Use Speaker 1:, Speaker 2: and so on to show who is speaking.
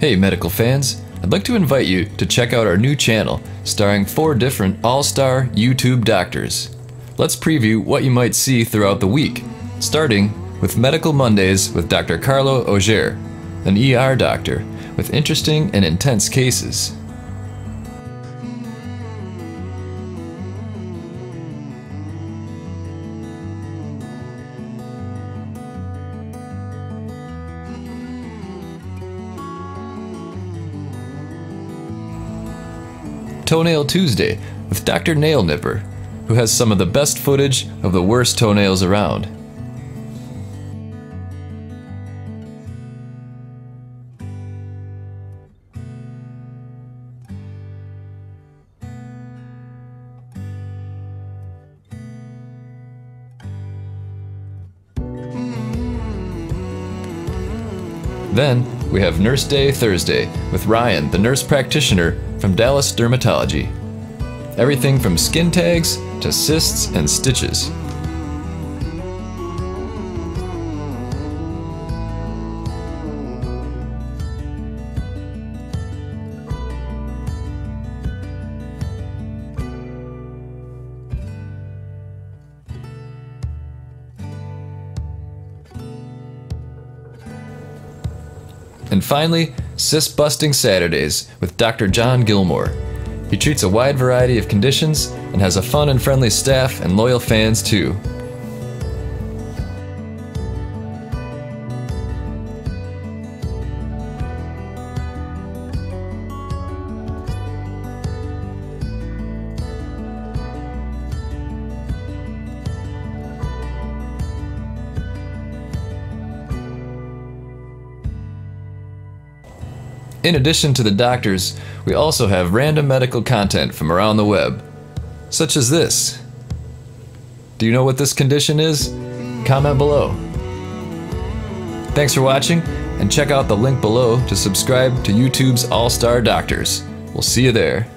Speaker 1: Hey medical fans, I'd like to invite you to check out our new channel starring 4 different all-star YouTube doctors. Let's preview what you might see throughout the week, starting with Medical Mondays with Dr. Carlo Auger, an ER doctor with interesting and intense cases. Toenail Tuesday with Dr. Nail Nipper, who has some of the best footage of the worst toenails around. Then, we have Nurse Day Thursday with Ryan, the nurse practitioner from Dallas Dermatology. Everything from skin tags to cysts and stitches. And finally, Cyst Busting Saturdays with Dr. John Gilmore. He treats a wide variety of conditions and has a fun and friendly staff and loyal fans too. In addition to the doctors, we also have random medical content from around the web, such as this. Do you know what this condition is? Comment below. Thanks for watching, and check out the link below to subscribe to YouTube's All-Star Doctors. We'll see you there.